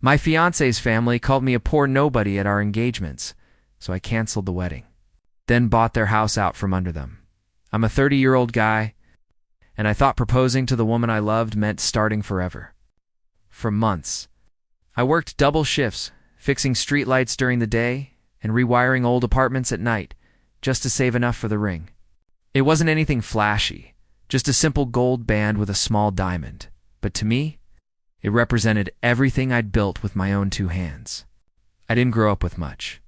My fiancé's family called me a poor nobody at our engagements, so I canceled the wedding. Then bought their house out from under them. I'm a 30-year-old guy, and I thought proposing to the woman I loved meant starting forever. For months, I worked double shifts, fixing streetlights during the day and rewiring old apartments at night, just to save enough for the ring. It wasn't anything flashy, just a simple gold band with a small diamond. But to me, it represented everything I'd built with my own two hands. I didn't grow up with much.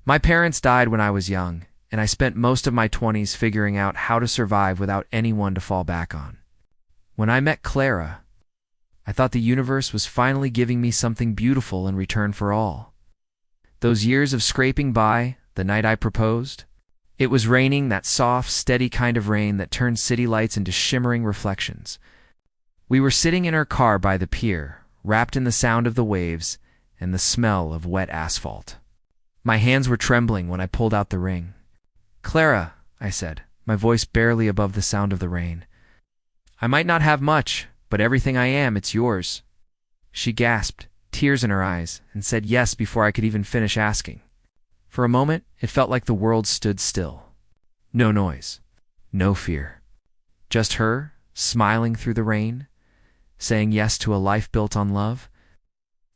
My parents died when I was young, and I spent most of my 20s figuring out how to survive without anyone to fall back on. When I met Clara, I thought the universe was finally giving me something beautiful in return for all. Those years of scraping by, the night I proposed, it was raining, that soft, steady kind of rain that turns city lights into shimmering reflections. We were sitting in her car by the pier, wrapped in the sound of the waves and the smell of wet asphalt. My hands were trembling when I pulled out the ring. "Clara," I said, my voice barely above the sound of the rain. "I might not have much, but everything I am, it's yours." She gasped, tears in her eyes, and said yes before I could even finish asking. For a moment, it felt like the world stood still. No noise, no fear. Just her, smiling through the rain, saying yes to a life built on love.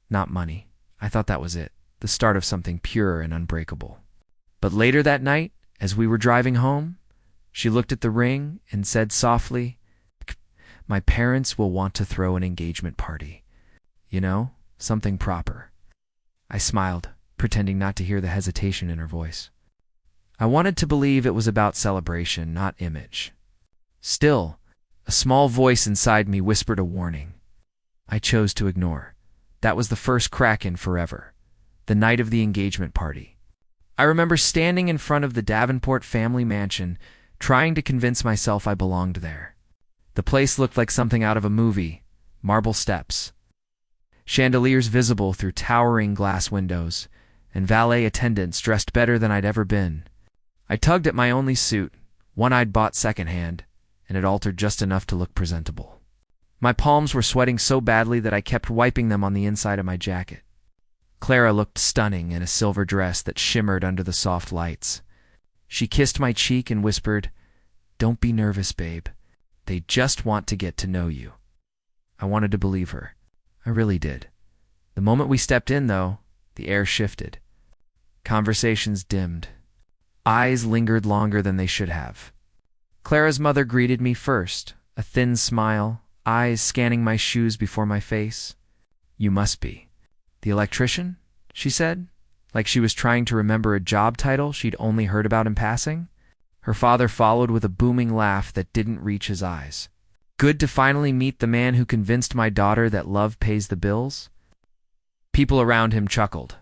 Not money. I thought that was it, the start of something pure and unbreakable. But later that night, as we were driving home, she looked at the ring and said softly, "My parents will want to throw an engagement party. You know, something proper." I smiled, pretending not to hear the hesitation in her voice. I wanted to believe it was about celebration, not image. Still, a small voice inside me whispered a warning. I chose to ignore. That was the first crack in forever. The night of the engagement party. I remember standing in front of the Davenport family mansion, trying to convince myself I belonged there. The place looked like something out of a movie. Marble steps, chandeliers visible through towering glass windows, and valet attendants dressed better than I'd ever been. I tugged at my only suit, one I'd bought secondhand, and it altered just enough to look presentable. My palms were sweating so badly that I kept wiping them on the inside of my jacket. Clara looked stunning in a silver dress that shimmered under the soft lights. She kissed my cheek and whispered, "Don't be nervous, babe. They just want to get to know you." I wanted to believe her. I really did. The moment we stepped in, though, the air shifted. Conversations dimmed. Eyes lingered longer than they should have. Clara's mother greeted me first, a thin smile, eyes scanning my shoes before my face. "You must be the electrician?" she said, like she was trying to remember a job title she'd only heard about in passing. Her father followed with a booming laugh that didn't reach his eyes. "Good to finally meet the man who convinced my daughter that love pays the bills?" People around him chuckled,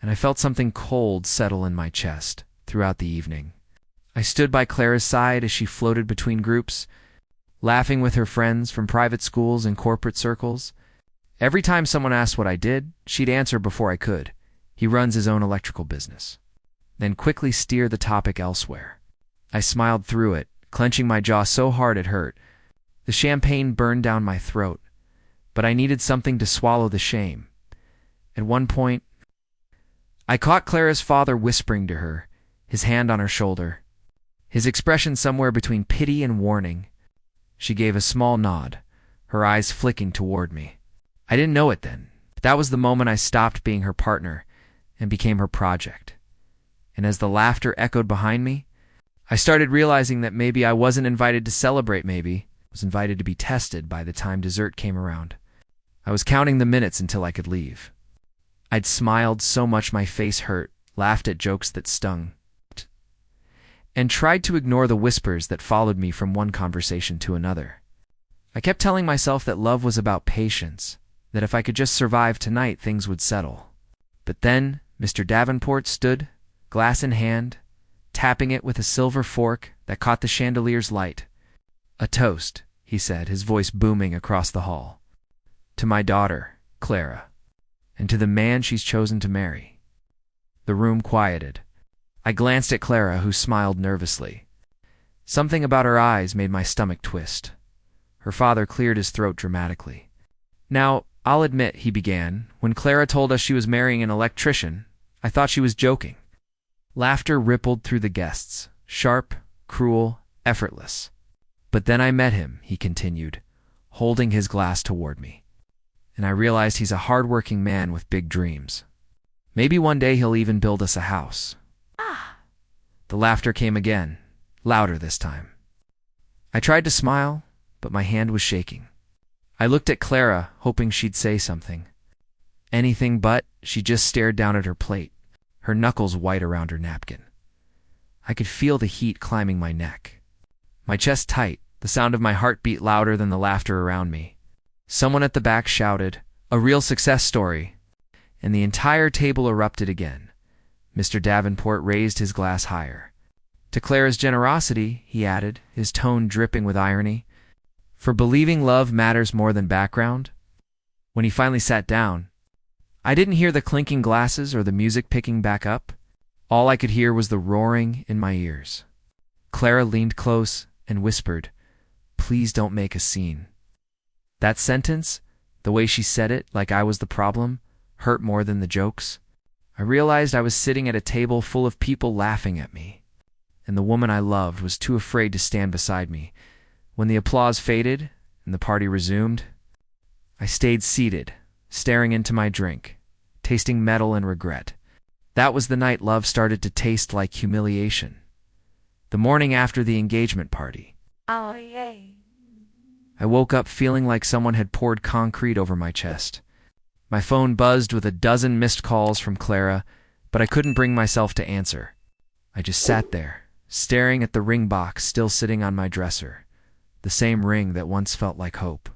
and I felt something cold settle in my chest throughout the evening. I stood by Clara's side as she floated between groups, laughing with her friends from private schools and corporate circles. Every time someone asked what I did, she'd answer before I could. "He runs his own electrical business." Then quickly steer the topic elsewhere. I smiled through it, clenching my jaw so hard it hurt. The champagne burned down my throat, but I needed something to swallow the shame. At one point, I caught Clara's father whispering to her, his hand on her shoulder, his expression somewhere between pity and warning. She gave a small nod, her eyes flicking toward me. I didn't know it then, but that was the moment I stopped being her partner and became her project. And as the laughter echoed behind me, I started realizing that maybe I wasn't invited to celebrate, maybe I was invited to be tested by the time dessert came around. I was counting the minutes until I could leave. I'd smiled so much my face hurt, laughed at jokes that stung, and tried to ignore the whispers that followed me from one conversation to another. I kept telling myself that love was about patience, that if I could just survive tonight, things would settle. But then Mr. Davenport stood, glass in hand, tapping it with a silver fork that caught the chandelier's light. "A toast," he said, his voice booming across the hall. "To my daughter, Clara, and to the man she's chosen to marry." The room quieted. I glanced at Clara, who smiled nervously. Something about her eyes made my stomach twist. Her father cleared his throat dramatically. "Now, I'll admit, he began, when Clara told us she was marrying an electrician, I thought she was joking. Laughter rippled through the guests, sharp, cruel, effortless. But then I met him, he continued, holding his glass toward me. And I realized he's a hard-working man with big dreams. Maybe one day he'll even build us a house. The laughter came again, louder this time. I tried to smile, but my hand was shaking. I looked at Clara, hoping she'd say something. Anything but. She just stared down at her plate, her knuckles white around her napkin. I could feel the heat climbing my neck. My chest tight, the sound of my heart beat louder than the laughter around me. Someone at the back shouted, "A real success story," and the entire table erupted again. Mr. Davenport raised his glass higher. To Clara's generosity, he added, his tone dripping with irony, for believing love matters more than background. When he finally sat down, I didn't hear the clinking glasses or the music picking back up. All I could hear was the roaring in my ears. Clara leaned close and whispered, "Please don't make a scene." That sentence, the way she said it like I was the problem, hurt more than the jokes. I realized I was sitting at a table full of people laughing at me, and the woman I loved was too afraid to stand beside me. When the applause faded and the party resumed, I stayed seated, staring into my drink, tasting metal and regret. That was the night love started to taste like humiliation. The morning after the engagement party. Oh, yay. I woke up feeling like someone had poured concrete over my chest. My phone buzzed with a dozen missed calls from Clara, but I couldn't bring myself to answer. I just sat there, staring at the ring box still sitting on my dresser, the same ring that once felt like hope.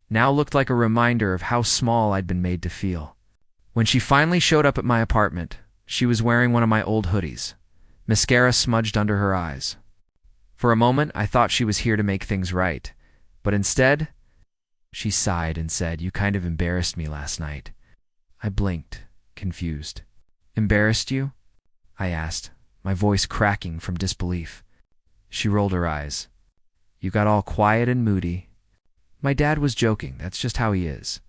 Now looked like a reminder of how small I'd been made to feel. When she finally showed up at my apartment, she was wearing one of my old hoodies, mascara smudged under her eyes. For a moment, I thought she was here to make things right, but instead, she sighed and said, "You kind of embarrassed me last night." I blinked, confused. "Embarrassed you?" I asked, my voice cracking from disbelief. She rolled her eyes. "You got all quiet and moody." "My dad was joking, that's just how he is."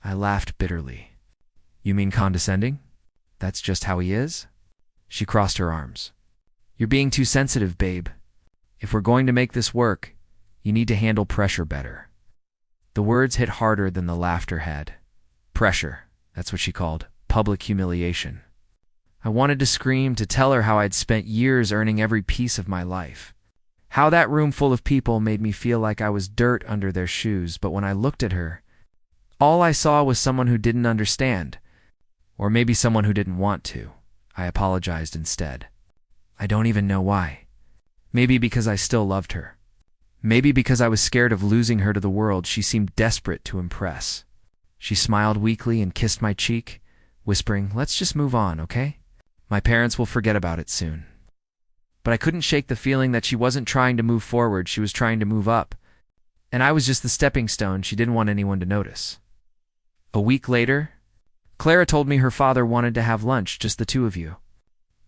I laughed bitterly. "You mean condescending? That's just how he is?" She crossed her arms. "You're being too sensitive, babe. If we're going to make this work, you need to handle pressure better." The words hit harder than the laughter had. Pressure, that's what she called public humiliation. I wanted to scream, to tell her how I'd spent years earning every piece of my life. How that room full of people made me feel like I was dirt under their shoes, but when I looked at her, all I saw was someone who didn't understand. Or maybe someone who didn't want to. I apologized instead. I don't even know why. Maybe because I still loved her. Maybe because I was scared of losing her to the world. She seemed desperate to impress. She smiled weakly and kissed my cheek, whispering, "Let's just move on, okay? My parents will forget about it soon." But I couldn't shake the feeling that she wasn't trying to move forward, she was trying to move up. And I was just the stepping stone she didn't want anyone to notice. A week later, Clara told me her father wanted to have lunch, just the two of you.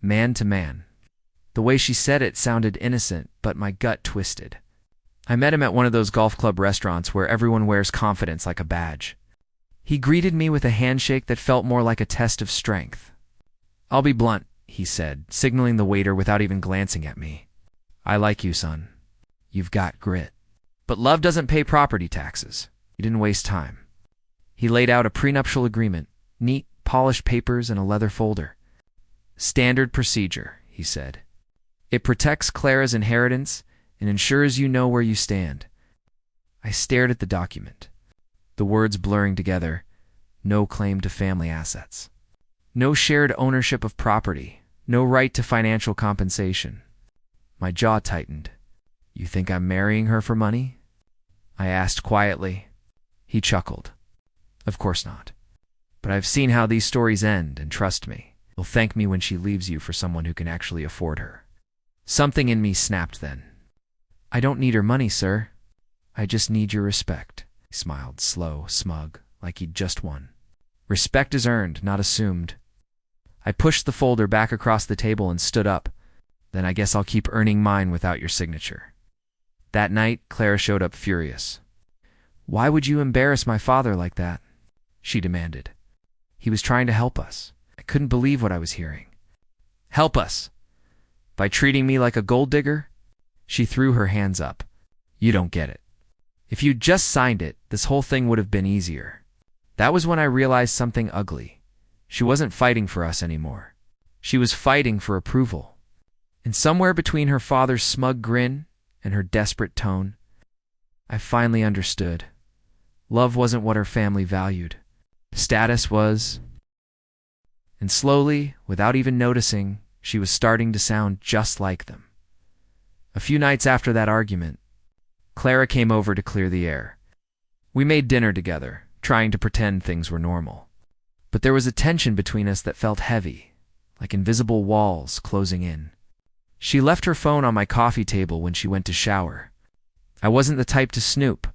Man to man. The way she said it sounded innocent, but my gut twisted. I met him at one of those golf club restaurants where everyone wears confidence like a badge. He greeted me with a handshake that felt more like a test of strength. "I'll be blunt," he said, signaling the waiter without even glancing at me. "I like you, son. You've got grit. But love doesn't pay property taxes. You didn't waste time." He laid out a prenuptial agreement, neat, polished papers in a leather folder. "Standard procedure," he said. "It protects Clara's inheritance and ensures you know where you stand." I stared at the document, the words blurring together. No claim to family assets. No shared ownership of property. No right to financial compensation. My jaw tightened. "You think I'm marrying her for money?" I asked quietly. He chuckled. "Of course not. But I've seen how these stories end, and trust me, you'll thank me when she leaves you for someone who can actually afford her." Something in me snapped then. "I don't need her money, sir. I just need your respect." He smiled, slow, smug, like he'd just won. "Respect is earned, not assumed." I pushed the folder back across the table and stood up. "Then I guess I'll keep earning mine without your signature." That night, Clara showed up furious. "Why would you embarrass my father like that?" she demanded. "He was trying to help us." I couldn't believe what I was hearing. "Help us? By treating me like a gold digger?" She threw her hands up. "You don't get it. If you'd just signed it, this whole thing would have been easier." That was when I realized something ugly. She wasn't fighting for us anymore. She was fighting for approval. And somewhere between her father's smug grin and her desperate tone, I finally understood. Love wasn't what her family valued. Status was. And slowly, without even noticing, she was starting to sound just like them. A few nights after that argument, Clara came over to clear the air. We made dinner together, trying to pretend things were normal. But there was a tension between us that felt heavy, like invisible walls closing in. She left her phone on my coffee table when she went to shower. I wasn't the type to snoop,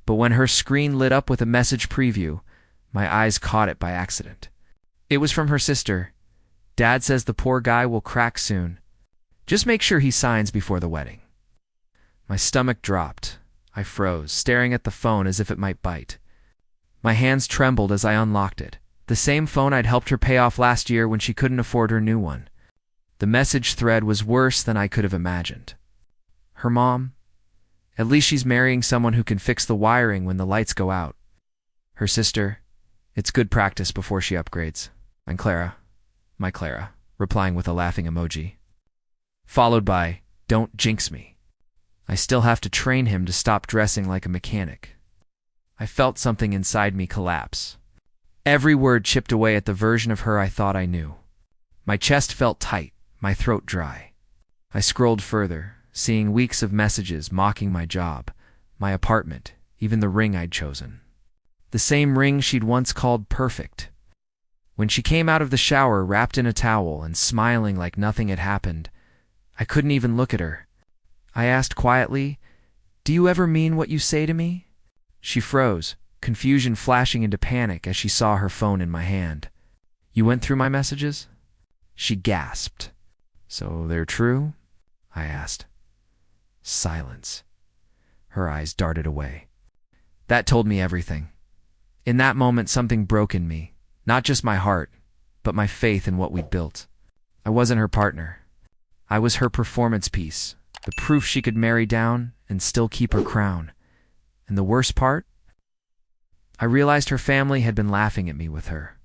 but when her screen lit up with a message preview, my eyes caught it by accident. It was from her sister. "Dad says the poor guy will crack soon. Just make sure he signs before the wedding." My stomach dropped. I froze, staring at the phone as if it might bite. My hands trembled as I unlocked it. The same phone I'd helped her pay off last year when she couldn't afford her new one. The message thread was worse than I could have imagined. "Her mom? At least she's marrying someone who can fix the wiring when the lights go out." Her sister? "It's good practice before she upgrades." And Clara, my Clara, replying with a laughing emoji. Followed by, "Don't jinx me. I still have to train him to stop dressing like a mechanic." I felt something inside me collapse. Every word chipped away at the version of her I thought I knew. My chest felt tight, my throat dry. I scrolled further, seeing weeks of messages mocking my job, my apartment, even the ring I'd chosen. The same ring she'd once called perfect. When she came out of the shower wrapped in a towel and smiling like nothing had happened, I couldn't even look at her. I asked quietly, "Do you ever mean what you say to me?" She froze, confusion flashing into panic as she saw her phone in my hand. "You went through my messages?" She gasped. "So they're true?" I asked. Silence. Her eyes darted away. That told me everything. In that moment, something broke in me. Not just my heart, but my faith in what we'd built. I wasn't her partner. I was her performance piece, the proof she could marry down and still keep her crown. And the worst part? I realized her family had been laughing at me with her.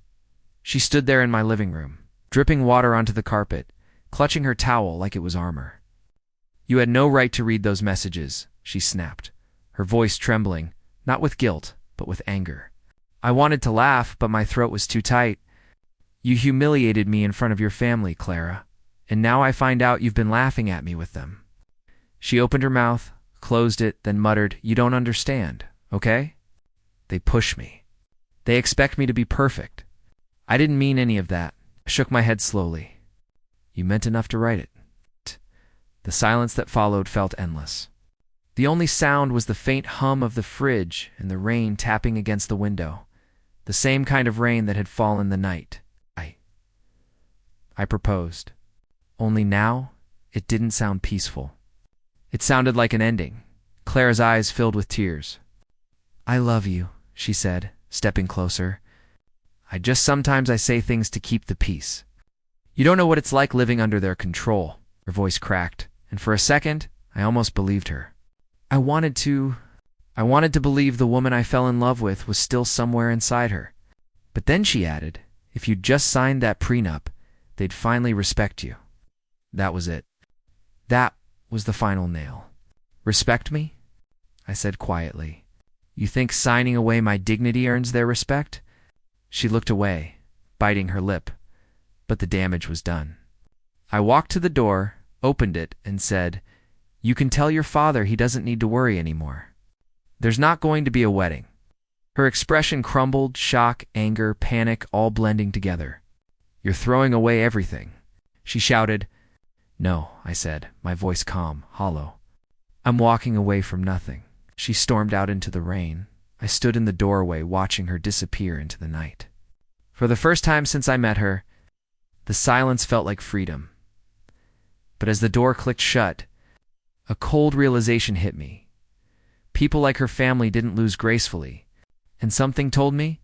She stood there in my living room, dripping water onto the carpet, clutching her towel like it was armor. "You had no right to read those messages," she snapped, her voice trembling, not with guilt, but with anger. I wanted to laugh, but my throat was too tight. "You humiliated me in front of your family, Clara, and now I find out you've been laughing at me with them." She opened her mouth, closed it, then muttered, "You don't understand, okay? They push me. They expect me to be perfect." I didn't mean any of that. I shook my head slowly. "You meant enough to write it." The silence that followed felt endless. The only sound was the faint hum of the fridge and the rain tapping against the window. The same kind of rain that had fallen the night. I proposed. Only now, it didn't sound peaceful. It sounded like an ending. Clara's eyes filled with tears. "I love you," she said, stepping closer. Sometimes I say things to keep the peace. You don't know what it's like living under their control." Her voice cracked, and for a second, I almost believed her. I wanted to believe the woman I fell in love with was still somewhere inside her. But then she added, "If you'd just signed that prenup, they'd finally respect you." That was it. That was the final nail. "Respect me?" I said quietly. "You think signing away my dignity earns their respect?" She looked away, biting her lip, but the damage was done. I walked to the door, opened it, and said, "You can tell your father he doesn't need to worry anymore. There's not going to be a wedding." Her expression crumbled, shock, anger, panic, all blending together. "You're throwing away everything," she shouted. "No," I said, my voice calm, hollow. "I'm walking away from nothing." She stormed out into the rain. I stood in the doorway watching her disappear into the night. For the first time since I met her, the silence felt like freedom. But as the door clicked shut, a cold realization hit me. People like her family didn't lose gracefully. And something told me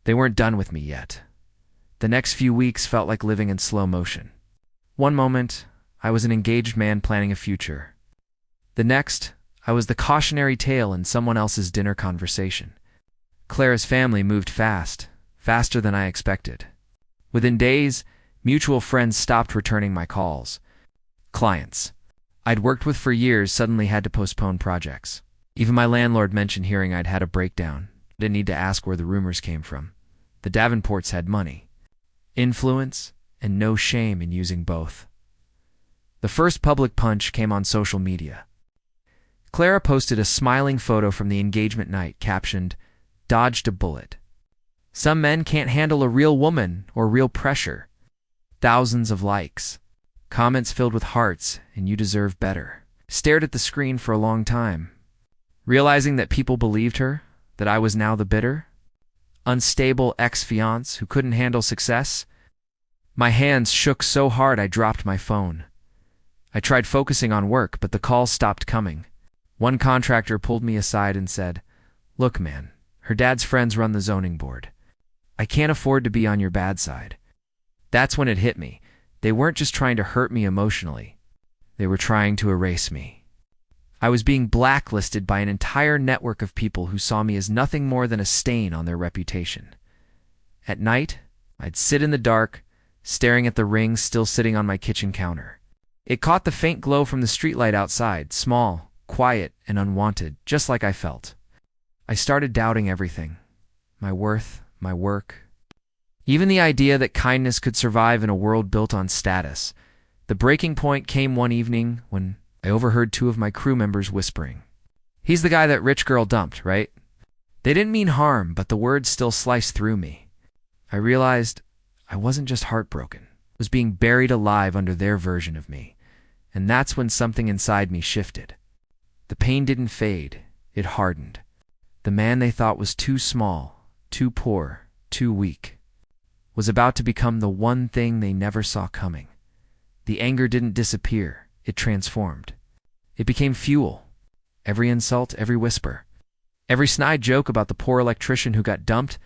they weren't done with me yet. The next few weeks felt like living in slow motion. One moment, I was an engaged man planning a future. The next, I was the cautionary tale in someone else's dinner conversation. Clara's family moved fast, faster than I expected. Within days, mutual friends stopped returning my calls. Clients I'd worked with for years suddenly had to postpone projects. Even my landlord mentioned hearing I'd had a breakdown. I didn't need to ask where the rumors came from. The Davenports had money, influence, and no shame in using both. The first public punch came on social media. Clara posted a smiling photo from the engagement night captioned, "Dodged a bullet. Some men can't handle a real woman or real pressure." Thousands of likes. Comments filled with hearts and "you deserve better." Stared at the screen for a long time, realizing that people believed her, that I was now the bitter, unstable ex-fiancé who couldn't handle success. My hands shook so hard I dropped my phone. I tried focusing on work, but the calls stopped coming. One contractor pulled me aside and said, "Look, man, her dad's friends run the zoning board. I can't afford to be on your bad side." That's when it hit me. They weren't just trying to hurt me emotionally. They were trying to erase me. I was being blacklisted by an entire network of people who saw me as nothing more than a stain on their reputation. At night, I'd sit in the dark, staring at the ring still sitting on my kitchen counter. It caught the faint glow from the streetlight outside, small, quiet, and unwanted, just like I felt. I started doubting everything. My worth, my work. Even the idea that kindness could survive in a world built on status. The breaking point came one evening when I overheard two of my crew members whispering. "He's the guy that rich girl dumped, right?" They didn't mean harm, but the words still sliced through me. I realized I wasn't just heartbroken. I was being buried alive under their version of me. And that's when something inside me shifted. The pain didn't fade, it hardened. The man they thought was too small, too poor, too weak, was about to become the one thing they never saw coming. The anger didn't disappear, it transformed. It became fuel. Every insult, every whisper, every snide joke about the poor electrician who got dumped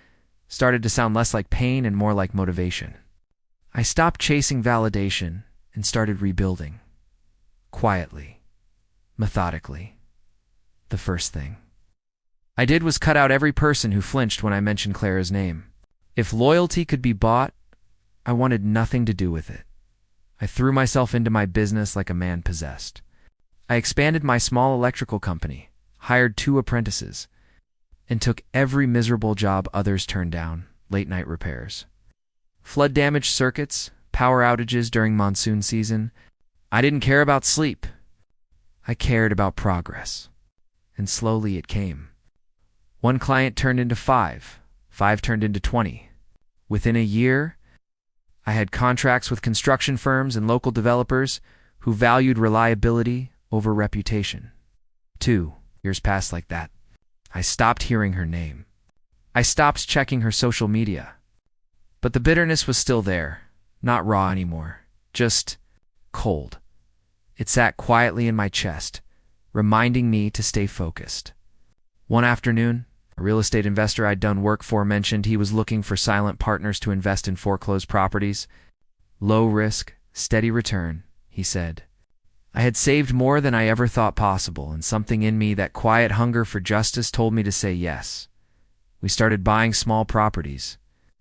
started to sound less like pain and more like motivation. I stopped chasing validation and started rebuilding. Quietly, methodically. The first thing I did was cut out every person who flinched when I mentioned Clara's name. If loyalty could be bought, I wanted nothing to do with it. I threw myself into my business like a man possessed. I expanded my small electrical company, hired 2 apprentices, and took every miserable job others turned down, late-night repairs. Flood-damaged circuits, power outages during monsoon season. I didn't care about sleep. I cared about progress. And slowly it came. 1 client turned into 5. 5 turned into 20. Within a year, I had contracts with construction firms and local developers who valued reliability over reputation. 2 years passed like that. I stopped hearing her name. I stopped checking her social media. But the bitterness was still there, not raw anymore, just cold. It sat quietly in my chest, reminding me to stay focused. One afternoon, a real estate investor I'd done work for mentioned he was looking for silent partners to invest in foreclosed properties. Low risk, steady return, he said. I had saved more than I ever thought possible, and something in me, that quiet hunger for justice, told me to say yes. We started buying small properties,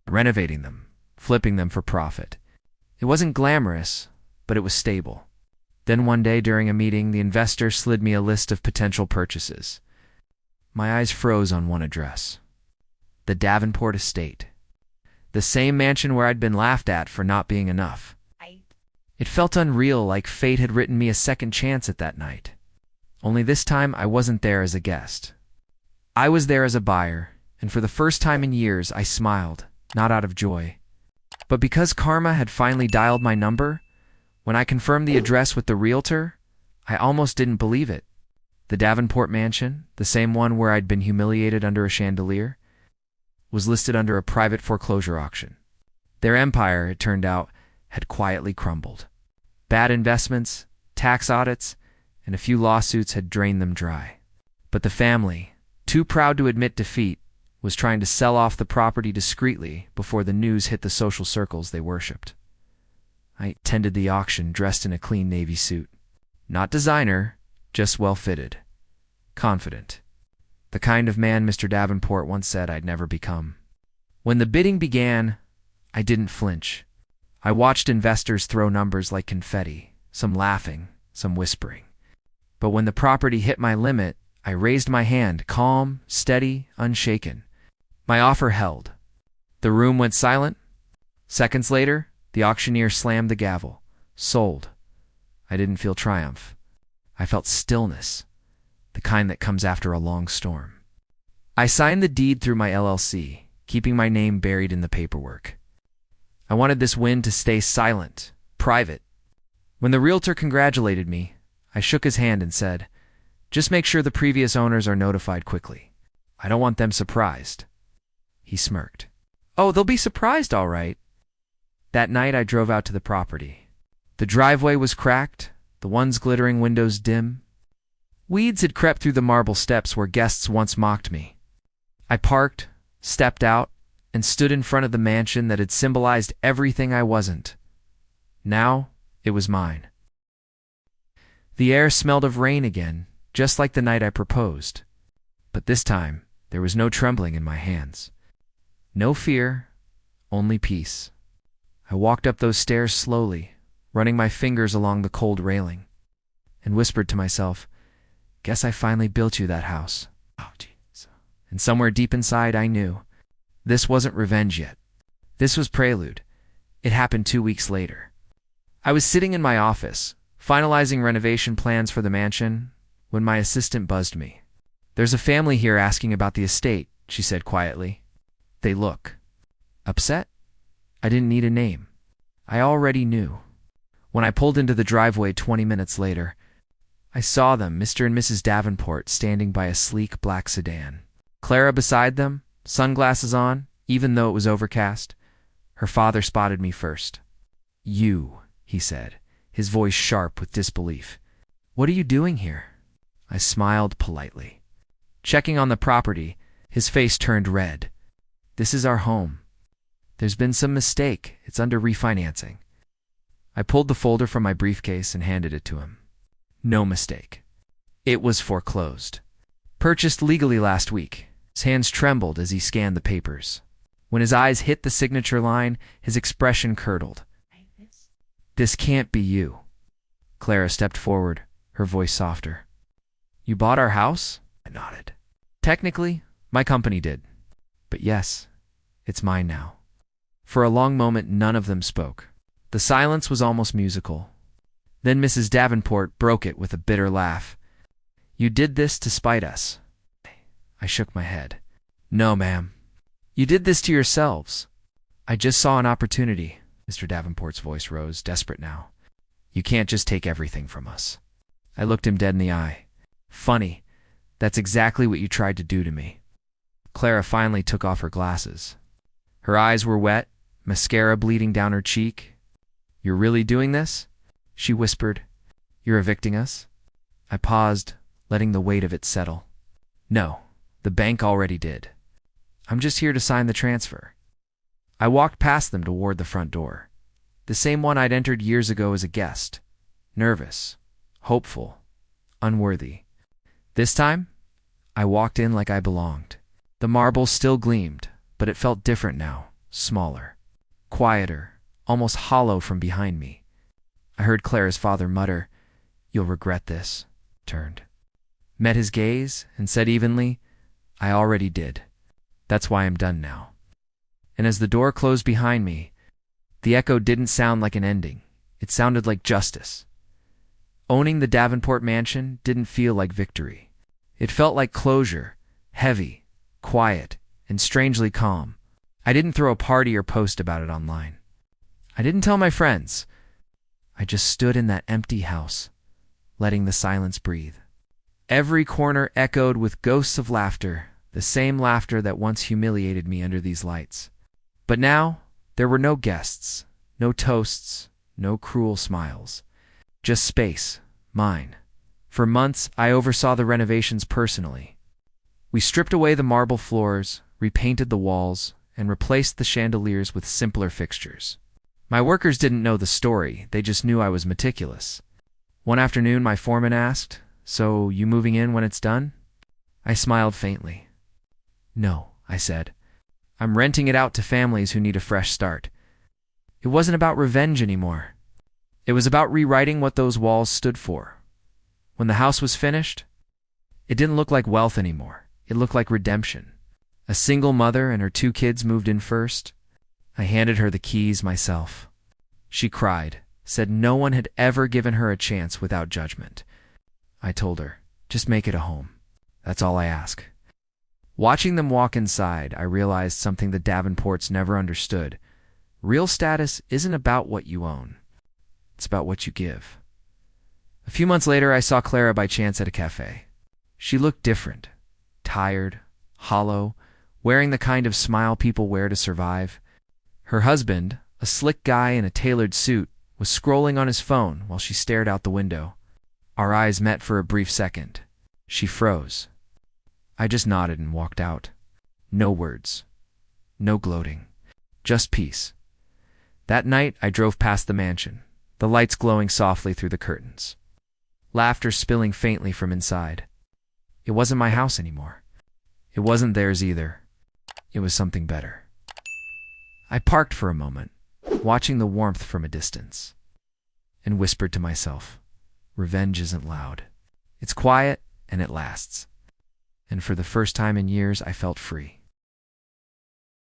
renovating them, flipping them for profit. It wasn't glamorous, but it was stable. Then one day during a meeting, the investor slid me a list of potential purchases. My eyes froze on one address. The Davenport estate. The same mansion where I'd been laughed at for not being enough. It felt unreal, like fate had written me a second chance at that night. Only this time I wasn't there as a guest. I was there as a buyer, and for the first time in years I smiled, not out of joy. But because karma had finally dialed my number, when I confirmed the address with the realtor, I almost didn't believe it. The Davenport mansion, the same one where I'd been humiliated under a chandelier, was listed under a private foreclosure auction. Their empire, it turned out, had quietly crumbled. Bad investments, tax audits, and a few lawsuits had drained them dry. But the family, too proud to admit defeat, was trying to sell off the property discreetly before the news hit the social circles they worshipped. I attended the auction dressed in a clean navy suit. Not designer, just well-fitted. Confident. The kind of man Mr. Davenport once said I'd never become. When the bidding began, I didn't flinch. I watched investors throw numbers like confetti, some laughing, some whispering. But when the property hit my limit, I raised my hand, calm, steady, unshaken. My offer held. The room went silent. Seconds later, the auctioneer slammed the gavel. Sold. I didn't feel triumph. I felt stillness, the kind that comes after a long storm. I signed the deed through my LLC, keeping my name buried in the paperwork. I wanted this win to stay silent, private. When the realtor congratulated me, I shook his hand and said, "Just make sure the previous owners are notified quickly. I don't want them surprised." He smirked. "Oh, they'll be surprised, all right." That night I drove out to the property. The driveway was cracked, the once glittering windows dim. Weeds had crept through the marble steps where guests once mocked me. I parked, stepped out, and stood in front of the mansion that had symbolized everything I wasn't. Now it was mine. The air smelled of rain again, just like the night I proposed. But this time, there was no trembling in my hands. No fear, only peace. I walked up those stairs slowly, running my fingers along the cold railing, and whispered to myself, "Guess I finally built you that house." Oh, jeez. And somewhere deep inside I knew, this wasn't revenge yet. This was prelude. It happened 2 weeks later. I was sitting in my office, finalizing renovation plans for the mansion, when my assistant buzzed me. "There's a family here asking about the estate," she said quietly. "They look upset." I didn't need a name. I already knew. When I pulled into the driveway 20 minutes later, I saw them, Mr. and Mrs. Davenport, standing by a sleek black sedan. Clara beside them, sunglasses on, even though it was overcast. Her father spotted me first. "You," he said, his voice sharp with disbelief. "What are you doing here?" I smiled politely. Checking on the property, his face turned red. "This is our home. There's been some mistake. It's under refinancing." I pulled the folder from my briefcase and handed it to him. No mistake. It was foreclosed. Purchased legally last week. His hands trembled as he scanned the papers. When his eyes hit the signature line, his expression curdled. "This can't be you." Clara stepped forward, her voice softer. "You bought our house?" I nodded. "Technically, my company did. But yes, it's mine now." For a long moment, none of them spoke. The silence was almost musical. Then Mrs. Davenport broke it with a bitter laugh. "You did this to spite us." I shook my head. "No, ma'am. You did this to yourselves." "I just saw an opportunity." Mr. Davenport's voice rose, desperate now. "You can't just take everything from us." I looked him dead in the eye. "Funny. That's exactly what you tried to do to me." Clara finally took off her glasses. Her eyes were wet, mascara bleeding down her cheek. "You're really doing this?" she whispered. "You're evicting us?" I paused, letting the weight of it settle. "No, the bank already did. I'm just here to sign the transfer." I walked past them toward the front door, the same one I'd entered years ago as a guest. Nervous, hopeful, unworthy. This time, I walked in like I belonged. The marble still gleamed, but it felt different now, smaller, quieter, almost hollow from behind me. I heard Clara's father mutter, "You'll regret this," turned. Met his gaze and said evenly, "I already did. That's why I'm done now." And as the door closed behind me, the echo didn't sound like an ending. It sounded like justice. Owning the Davenport mansion didn't feel like victory. It felt like closure, heavy, quiet, and strangely calm. I didn't throw a party or post about it online. I didn't tell my friends. I just stood in that empty house, letting the silence breathe. Every corner echoed with ghosts of laughter, the same laughter that once humiliated me under these lights. But now, there were no guests, no toasts, no cruel smiles. Just space, mine, For months, I oversaw the renovations personally. We stripped away the marble floors, repainted the walls, and replaced the chandeliers with simpler fixtures. My workers didn't know the story, they just knew I was meticulous. One afternoon, my foreman asked, "So, you moving in when it's done?" I smiled faintly. "No," I said. "I'm renting it out to families who need a fresh start." It wasn't about revenge anymore. It was about rewriting what those walls stood for. When the house was finished, it didn't look like wealth anymore. It looked like redemption. A single mother and her 2 kids moved in first. I handed her the keys myself. She cried, said no one had ever given her a chance without judgment. I told her, "Just make it a home. That's all I ask." Watching them walk inside, I realized something the Davenports never understood. Real status isn't about what you own. It's about what you give. A few months later, I saw Clara by chance at a cafe. She looked different, tired, hollow, wearing the kind of smile people wear to survive. Her husband, a slick guy in a tailored suit, was scrolling on his phone while she stared out the window. Our eyes met for a brief second. She froze. I just nodded and walked out. No words. No gloating. Just peace. That night, I drove past the mansion, the lights glowing softly through the curtains. Laughter spilling faintly from inside. It wasn't my house anymore. It wasn't theirs either. It was something better. I parked for a moment, watching the warmth from a distance, and whispered to myself, revenge isn't loud. It's quiet, and it lasts. And for the first time in years, I felt free.